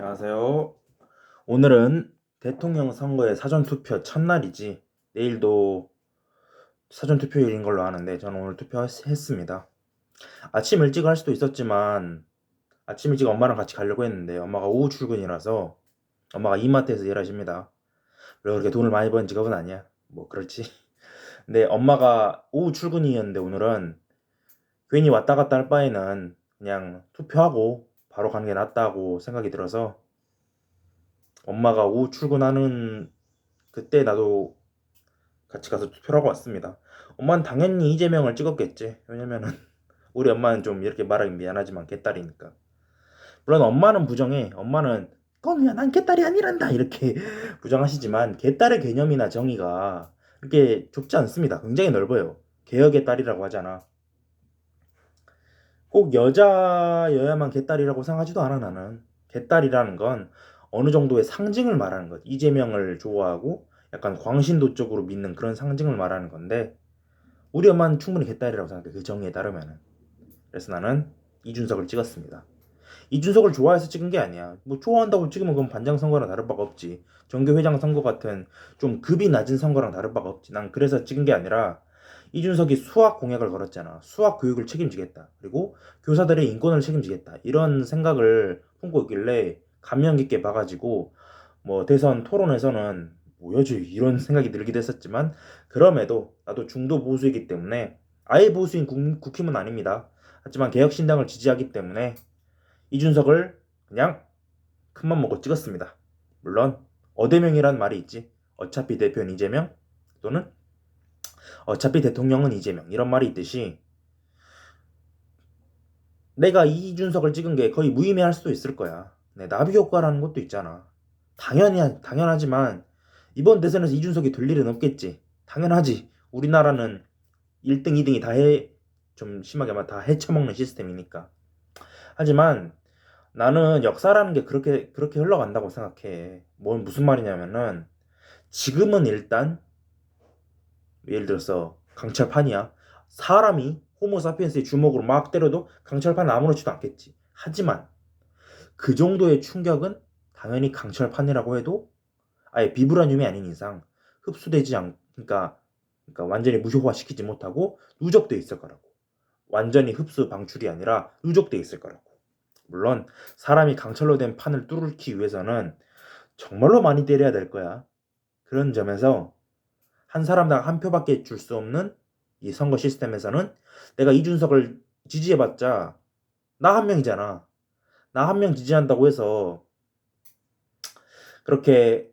안녕하세요. 오늘은 대통령 선거의 사전투표 첫날이지. 내일도 사전투표일인 걸로 아는데 저는 오늘 투표했습니다. 아침 일찍 할 수도 있었지만 아침 일찍 엄마랑 같이 가려고 했는데 엄마가 오후 출근이라서 엄마가 이마트에서 일하십니다. 왜 그렇게 돈을 많이 버는 직업은 아니야. 뭐 그렇지. 근데 엄마가 오후 출근이었는데 오늘은 괜히 왔다 갔다 할 바에는 그냥 투표하고 바로 가는 게 낫다고 생각이 들어서 엄마가 오후 출근하는 그때 나도 같이 가서 투표를 하고 왔습니다. 엄마는 당연히 이재명을 찍었겠지. 왜냐면은 우리 엄마는 좀 이렇게 말하기 미안하지만 개딸이니까. 물론 엄마는 부정해. 엄마는 그건 난 개딸이 아니란다 이렇게 부정하시지만 개딸의 개념이나 정의가 이렇게 좁지 않습니다. 굉장히 넓어요. 개혁의 딸이라고 하잖아. 꼭 여자여야만 개딸이라고 생각하지도 않아 나는. 개딸이라는 건 어느 정도의 상징을 말하는 것. 이재명을 좋아하고 약간 광신도 쪽으로 믿는 그런 상징을 말하는 건데 우리 엄마는 충분히 개딸이라고 생각해. 그 정의에 따르면은. 그래서 나는 이준석을 찍었습니다. 이준석을 좋아해서 찍은 게 아니야. 뭐 좋아한다고 찍으면 그건 반장 선거랑 다를 바가 없지. 정교회장 선거 같은 좀 급이 낮은 선거랑 다를 바가 없지. 난 그래서 찍은 게 아니라 이준석이 수학 공약을 걸었잖아. 수학 교육을 책임지겠다. 그리고 교사들의 인권을 책임지겠다. 이런 생각을 품고 있길래 감명 깊게 봐가지고 뭐 대선 토론에서는 뭐야지 이런 생각이 들기도 했었지만 그럼에도 나도 중도 보수이기 때문에 아예 보수인 국힘은 아닙니다. 하지만 개혁신당을 지지하기 때문에 이준석을 그냥 큰맘 먹고 찍었습니다. 물론 어대명이란 말이 있지. 어차피 대표는 이재명 또는 어차피 대통령은 이재명 이런 말이 있듯이 내가 이준석을 찍은 게 거의 무의미할 수도 있을 거야. 네, 나비 효과라는 것도 있잖아. 당연하지만 이번 대선에서 이준석이 될 일은 없겠지. 당연하지. 우리나라는 1등, 2등이 좀 심하게 말하면 다 헤쳐먹는 시스템이니까. 하지만 나는 역사라는 게 그렇게 흘러간다고 생각해. 무슨 말이냐면은 지금은 일단 예를 들어서 강철판이야. 사람이 호모사피엔스의 주먹으로 막 때려도 강철판은 아무렇지도 않겠지. 하지만 그 정도의 충격은 당연히 강철판이라고 해도 아예 비브라늄이 아닌 이상 흡수되지 않, 그러니까 완전히 무효화시키지 못하고 누적돼 있을 거라고. 완전히 흡수 방출이 아니라 누적돼 있을 거라고. 물론 사람이 강철로 된 판을 뚫기 위해서는 정말로 많이 때려야 될 거야. 그런 점에서 한 사람당 한 표밖에 줄 수 없는 이 선거 시스템에서는 내가 이준석을 지지해봤자 나 한 명이잖아. 나 한 명 지지한다고 해서 그렇게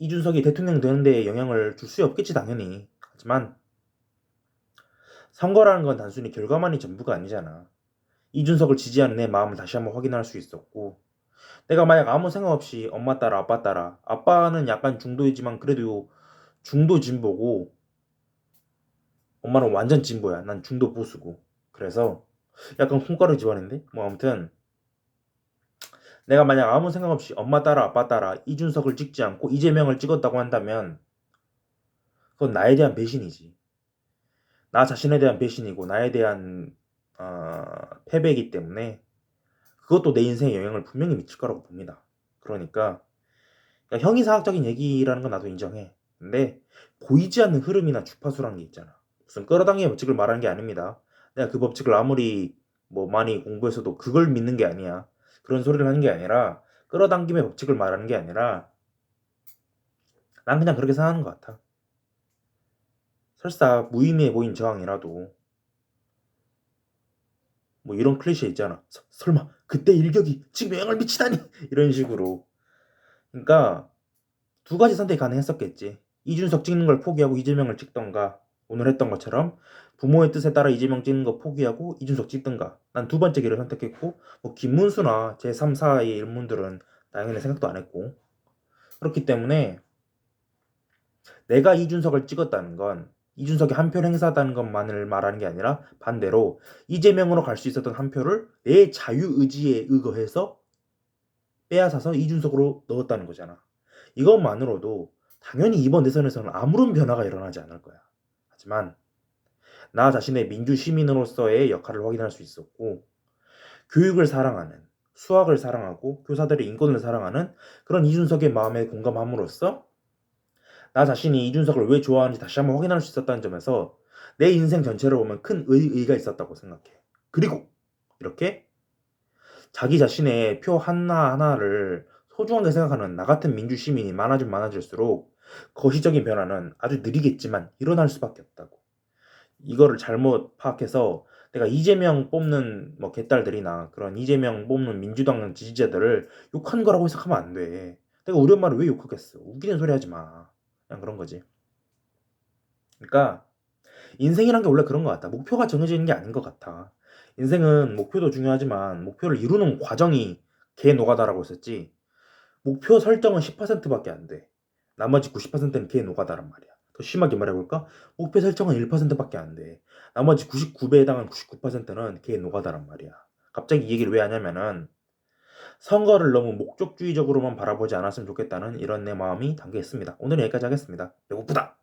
이준석이 대통령 되는 데 영향을 줄 수 없겠지 당연히. 하지만 선거라는 건 단순히 결과만이 전부가 아니잖아. 이준석을 지지하는 내 마음을 다시 한번 확인할 수 있었고 내가 만약 아무 생각 없이 엄마 따라 아빠 따라 아빠는 약간 중도이지만 그래도 중도 진보고 엄마는 완전 진보야. 난 중도 보수고. 그래서 약간 콩가루 집안인데? 뭐 아무튼 내가 만약 아무 생각 없이 엄마 따라 아빠 따라 이준석을 찍지 않고 이재명을 찍었다고 한다면 그건 나에 대한 배신이지. 나 자신에 대한 배신이고 나에 대한 패배이기 때문에 그것도 내 인생에 영향을 분명히 미칠 거라고 봅니다. 그러니까 형이상학적인 얘기라는 건 나도 인정해. 근데 보이지 않는 흐름이나 주파수라는 게 있잖아. 무슨 끌어당김의 법칙을 말하는 게 아닙니다. 내가 그 법칙을 아무리 뭐 많이 공부해서도 그걸 믿는 게 아니야. 그런 소리를 하는 게 아니라 끌어당김의 법칙을 말하는 게 아니라 난 그냥 그렇게 생각하는 것 같아. 설사 무의미해 보인 저항이라도 뭐 이런 클리셰 있잖아. 설마 그때 일격이 지금 영향을 미치다니 이런 식으로. 그러니까 두 가지 선택이 가능했었겠지. 이준석 찍는 걸 포기하고 이재명을 찍던가 오늘 했던 것처럼 부모의 뜻에 따라 이재명 찍는 거 포기하고 이준석 찍던가. 난 두 번째 길을 선택했고 뭐 김문수나 제3, 4의 인물들은 당연히 생각도 안 했고 그렇기 때문에 내가 이준석을 찍었다는 건 이준석이 한 표를 행사하다는 것만을 말하는 게 아니라 반대로 이재명으로 갈 수 있었던 한 표를 내 자유의지에 의거해서 빼앗아서 이준석으로 넣었다는 거잖아. 이것만으로도 당연히 이번 대선에서는 아무런 변화가 일어나지 않을 거야. 하지만 나 자신의 민주 시민으로서의 역할을 확인할 수 있었고 교육을 사랑하는 수학을 사랑하고 교사들의 인권을 사랑하는 그런 이준석의 마음에 공감함으로써 나 자신이 이준석을 왜 좋아하는지 다시 한번 확인할 수 있었다는 점에서 내 인생 전체를 보면 큰 의의가 있었다고 생각해. 그리고 이렇게 자기 자신의 표 하나하나를 소중하게 생각하는 나 같은 민주 시민이 많아지면 많아질수록 거시적인 변화는 아주 느리겠지만 일어날 수밖에 없다고. 이거를 잘못 파악해서 내가 이재명 뽑는 뭐 개딸들이나 그런 이재명 뽑는 민주당 지지자들을 욕한 거라고 해석하면 안 돼. 내가 우리 엄마를 왜 욕하겠어? 웃기는 소리 하지 마. 그냥 그런 거지. 그러니까 인생이란 게 원래 그런 것 같다. 목표가 정해지는 게 아닌 것 같아. 인생은 목표도 중요하지만 목표를 이루는 과정이 개 노가다라고 했었지. 목표 설정은 10%밖에 안 돼. 나머지 90%는 개 노가다란 말이야. 더 심하게 말해볼까? 목표 설정은 1%밖에 안 돼. 나머지 99배에 해당하는 99%는 개 노가다란 말이야. 갑자기 이 얘기를 왜 하냐면은 선거를 너무 목적주의적으로만 바라보지 않았으면 좋겠다는 이런 내 마음이 담겨 있습니다. 오늘은 여기까지 하겠습니다. 배고프다.